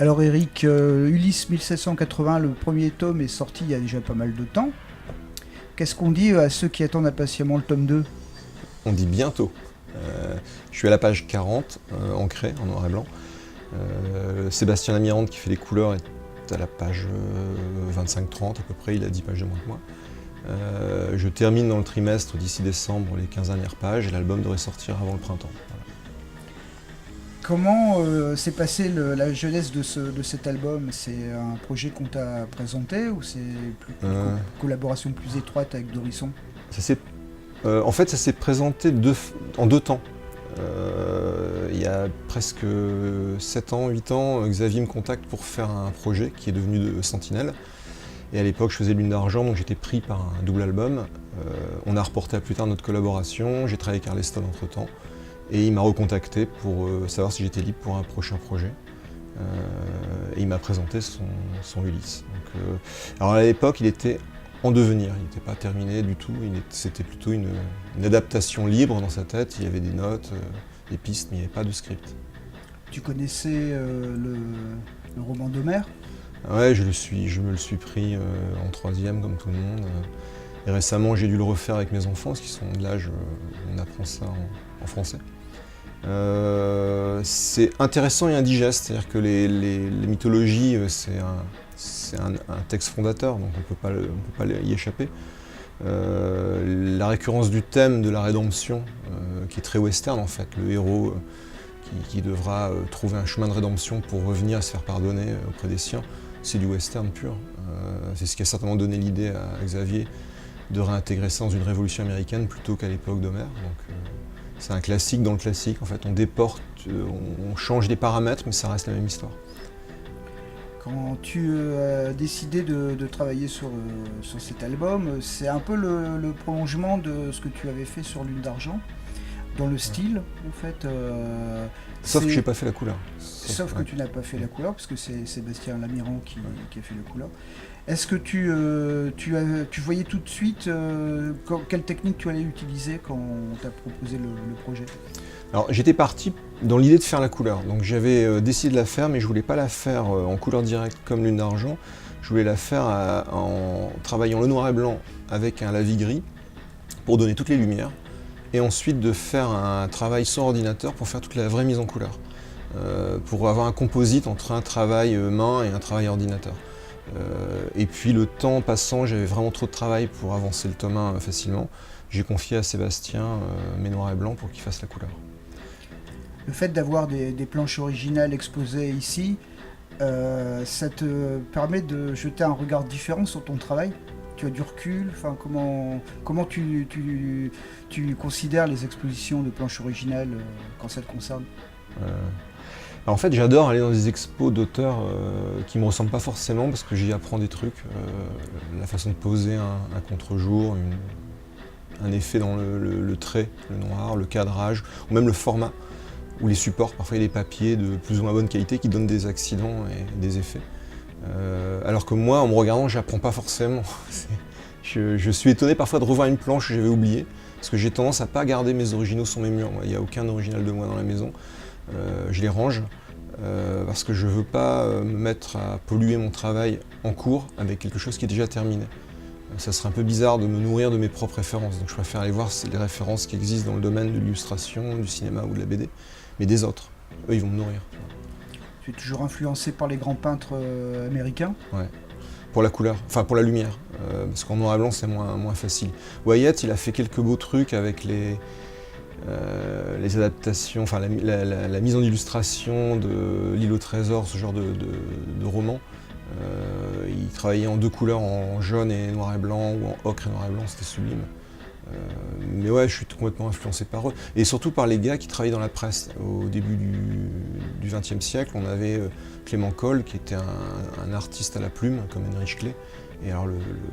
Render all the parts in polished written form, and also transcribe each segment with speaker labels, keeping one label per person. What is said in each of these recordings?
Speaker 1: Alors Eric, Ulysse 1780, le premier tome est sorti il y a déjà pas mal de temps. Qu'est-ce qu'on dit à ceux qui attendent impatiemment le tome 2?
Speaker 2: On dit bientôt. Je suis à la page 40, ancrée en noir et blanc. Sébastien Lamirande qui fait les couleurs est à la page 25-30 à peu près, il a 10 pages de moins que moi. Je termine dans le trimestre d'ici décembre les 15 dernières pages et l'album devrait sortir avant le printemps. Voilà.
Speaker 1: Comment s'est passée la jeunesse de cet album? C'est un projet qu'on t'a présenté ou c'est une
Speaker 2: Euh,
Speaker 1: collaboration plus étroite avec Dorisson?
Speaker 2: ça s'est- En fait, ça s'est présenté en deux temps. Il y a presque 7 ans, 8 ans, Xavier me contacte pour faire un projet qui est devenu de Sentinelle. Et à l'époque, je faisais Lune d'Argent, donc j'étais pris par un double album. On a reporté à plus tard notre collaboration, j'ai travaillé avec Arleston entre-temps. Et il m'a recontacté pour savoir si j'étais libre pour un prochain projet. Et il m'a présenté son Ulysse. Alors à l'époque, il était en devenir, il n'était pas terminé du tout. C'était plutôt une adaptation libre dans sa tête. Il y avait des notes, des pistes, mais il n'y avait pas de script.
Speaker 1: Tu connaissais le roman d'Homère?
Speaker 2: Ouais, je me le suis pris en troisième comme tout le monde. Et récemment, j'ai dû le refaire avec mes enfants, parce qu'ils sont de l'âge où on apprend ça en français. C'est intéressant et indigeste, c'est-à-dire que les mythologies, c'est un texte fondateur, donc on peut pas y échapper. La récurrence du thème de la rédemption, qui est très western en fait, le héros qui devra trouver un chemin de rédemption pour revenir et se faire pardonner auprès des siens, c'est du western pur. C'est ce qui a certainement donné l'idée à Xavier de réintégrer ça dans une révolution américaine plutôt qu'à l'époque d'Homère. C'est un classique dans le classique, en fait, on déporte, on change les paramètres, mais ça reste la même histoire.
Speaker 1: Quand tu as décidé de travailler sur cet album, c'est un peu le prolongement de ce que tu avais fait sur Lune d'Argent, dans le style, en fait.
Speaker 2: Sauf que j'ai pas fait la couleur.
Speaker 1: Sauf que tu n'as pas fait la couleur, parce que c'est Sébastien Lamirand qui a fait la couleur. Est-ce que tu voyais tout de suite quelle technique tu allais utiliser quand on t'a proposé le projet?
Speaker 2: Alors j'étais parti dans l'idée de faire la couleur, donc j'avais décidé de la faire, mais je voulais pas la faire en couleur directe comme Lune d'Argent, je voulais la faire en travaillant le noir et blanc avec un lavis gris pour donner toutes les lumières, et ensuite de faire un travail sans ordinateur pour faire toute la vraie mise en couleur, pour avoir un composite entre un travail main et un travail ordinateur. Et puis le temps passant, j'avais vraiment trop de travail pour avancer le tome 1 facilement. J'ai confié à Sébastien mes noirs et blancs pour qu'il fasse la couleur.
Speaker 1: Le fait d'avoir des planches originales exposées ici, ça te permet de jeter un regard différent sur ton travail? Tu as du recul? Enfin, comment tu considères les expositions de planches originales quand ça te concerne?
Speaker 2: Alors en fait, j'adore aller dans des expos d'auteurs qui me ressemblent pas forcément parce que j'y apprends des trucs. La façon de poser un contre-jour, un effet dans le trait, le noir, le cadrage, ou même le format, ou les supports. Parfois il y a des papiers de plus ou moins bonne qualité qui donnent des accidents et des effets. Alors que moi, en me regardant, j'apprends pas forcément. Je suis étonné parfois de revoir une planche que j'avais oubliée, parce que j'ai tendance à pas garder mes originaux sur mes murs. Il n'y a aucun original de moi dans la maison. Je les range parce que je veux pas me mettre à polluer mon travail en cours avec quelque chose qui est déjà terminé. Ça serait un peu bizarre de me nourrir de mes propres références, donc je préfère aller voir les références qui existent dans le domaine de l'illustration, du cinéma ou de la BD, mais des autres. Eux, ils vont me nourrir.
Speaker 1: Tu es toujours influencé par les grands peintres américains?
Speaker 2: Ouais. Pour la couleur, enfin pour la lumière, parce qu'en noir et blanc c'est moins facile. Wyatt, il a fait quelques beaux trucs avec les adaptations, enfin la mise en illustration de L'île au trésor, ce genre de roman. Il travaillait en deux couleurs, en jaune et noir et blanc, ou en ocre et noir et blanc, c'était sublime. Mais ouais, je suis complètement influencé par eux. Et surtout par les gars qui travaillaient dans la presse. Au début du XXe siècle, on avait Clément Coll, qui était un artiste à la plume, comme Heinrich Klee. Et alors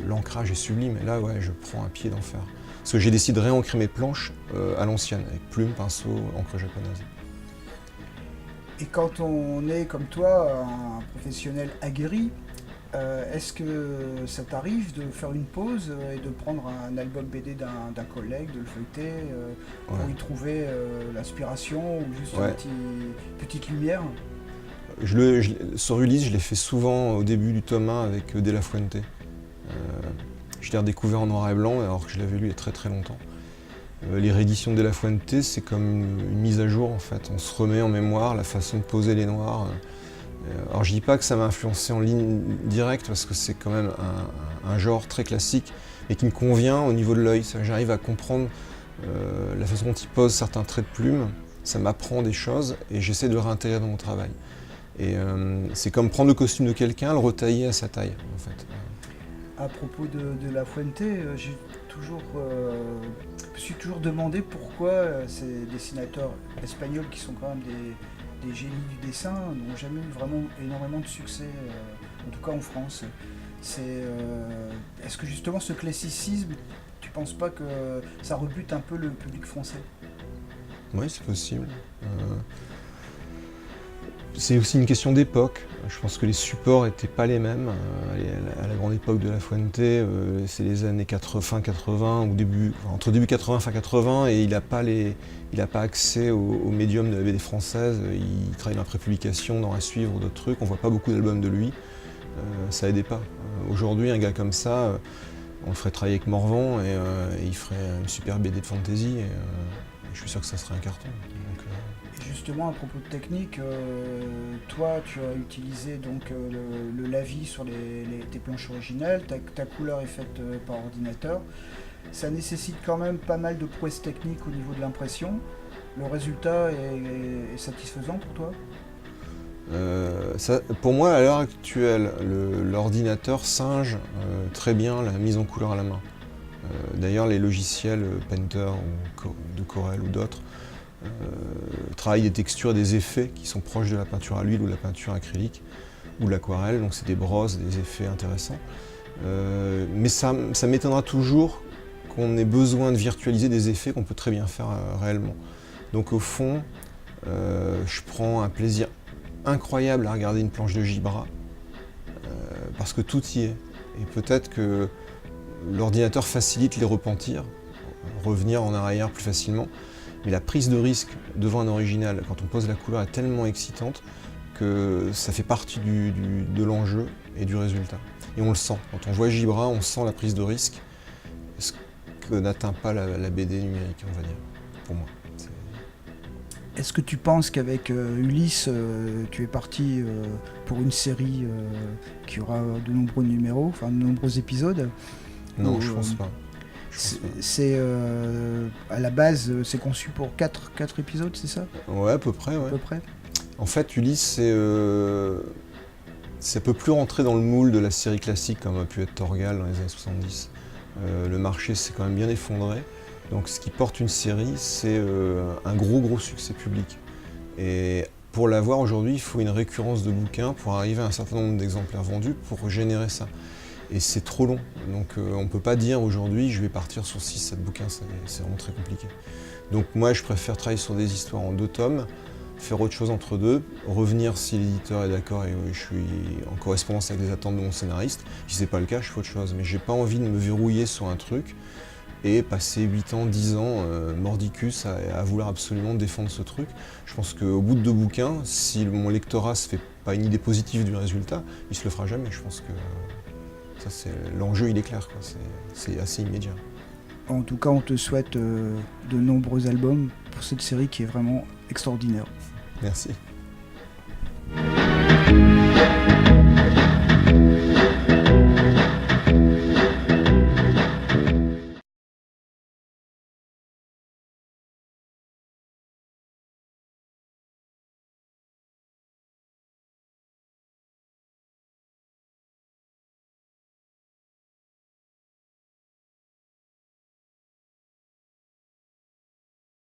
Speaker 2: l'ancrage est sublime. Et là, ouais, je prends un pied d'enfer. Parce que j'ai décidé de réancrer mes planches à l'ancienne, avec plume, pinceau, encre japonaise.
Speaker 1: Et quand on est comme toi, un professionnel aguerri, est-ce que ça t'arrive de faire une pause et de prendre un album BD d'un collègue, de le feuilleter pour
Speaker 2: Ouais.
Speaker 1: y trouver l'inspiration ou juste
Speaker 2: Ouais.
Speaker 1: petite lumière?
Speaker 2: Sur Ulysse, je l'ai fait souvent au début du tome 1 avec De La Fuente. Je l'ai redécouvert en noir et blanc alors que je l'avais lu il y a très très longtemps. Les rééditions de De La Fuente, c'est comme une mise à jour en fait. On se remet en mémoire la façon de poser les noirs. Alors je dis pas que ça m'a influencé en ligne directe parce que c'est quand même un genre très classique et qui me convient au niveau de l'œil. J'arrive à comprendre la façon dont il pose certains traits de plume, ça m'apprend des choses et j'essaie de le réintégrer dans mon travail. Et c'est comme prendre le costume de quelqu'un, le retailler à sa taille en fait.
Speaker 1: À propos de La Fuente, je me suis toujours demandé pourquoi ces dessinateurs espagnols qui sont quand même des génies du dessin n'ont jamais eu vraiment énormément de succès, en tout cas en France. Est-ce que justement ce classicisme, tu penses pas que ça rebute un peu le public français?
Speaker 2: Oui, c'est possible. C'est aussi une question d'époque. Je pense que les supports n'étaient pas les mêmes. À la grande époque de La Fuente, c'est les années fin 80, entre début 80 et fin 80, et il n'a pas accès au médium de la BD française. Il travaille dans la prépublication, dans À Suivre ou d'autres trucs. On ne voit pas beaucoup d'albums de lui. Ça aidait pas. Aujourd'hui, un gars comme ça, on le ferait travailler avec Morvan et il ferait une super BD de fantasy. Et je suis sûr que ça serait un carton. Donc,
Speaker 1: justement, à propos de technique, toi, tu as utilisé donc le lavis sur tes planches originales, ta couleur est faite par ordinateur. Ça nécessite quand même pas mal de prouesses techniques au niveau de l'impression. Le résultat est satisfaisant pour toi?
Speaker 2: Pour moi, à l'heure actuelle, l'ordinateur singe très bien la mise en couleur à la main. D'ailleurs, les logiciels Painter de Corel ou d'autres travaillent des textures et des effets qui sont proches de la peinture à l'huile ou de la peinture acrylique ou de l'aquarelle, donc c'est des brosses, des effets intéressants. Mais ça m'étonnera toujours qu'on ait besoin de virtualiser des effets qu'on peut très bien faire réellement. Donc au fond, je prends un plaisir incroyable à regarder une planche de Gibra parce que tout y est. Et peut-être que l'ordinateur facilite les repentirs, revenir en arrière plus facilement. Mais la prise de risque devant un original, quand on pose la couleur, est tellement excitante que ça fait partie de l'enjeu et du résultat. Et on le sent. Quand on voit Gibra, on sent la prise de risque, ce que n'atteint pas la BD numérique, on va dire, pour moi.
Speaker 1: Est-ce que tu penses qu'avec Ulysse, tu es parti pour une série qui aura de nombreux numéros, enfin de nombreux épisodes?
Speaker 2: Non, je pense pas.
Speaker 1: C'est à la base, c'est conçu pour 4 épisodes, c'est ça?
Speaker 2: Ouais, à peu près. Ouais.
Speaker 1: À peu près.
Speaker 2: En fait, Ulysse, ça peut plus rentrer dans le moule de la série classique comme a pu être Torgal dans les années 70. Le marché s'est quand même bien effondré. Donc ce qui porte une série, c'est un gros succès public. Et pour l'avoir aujourd'hui, il faut une récurrence de bouquins pour arriver à un certain nombre d'exemplaires vendus pour générer ça. Et c'est trop long. Donc on ne peut pas dire aujourd'hui, je vais partir sur 6-7 bouquins, c'est vraiment très compliqué. Donc moi, je préfère travailler sur des histoires en 2 tomes, faire autre chose entre deux, revenir si l'éditeur est d'accord et je suis en correspondance avec les attentes de mon scénariste. Si c'est pas le cas, je fais autre chose. Mais j'ai pas envie de me verrouiller sur un truc et passer 8 ans, 10 ans mordicus à vouloir absolument défendre ce truc. Je pense qu'au bout de 2 bouquins, si mon lectorat se fait pas une idée positive du résultat, il se le fera jamais. Je pense que ça, l'enjeu, il est clair, quoi. C'est assez immédiat.
Speaker 1: En tout cas, on te souhaite de nombreux albums pour cette série qui est vraiment extraordinaire.
Speaker 2: Merci.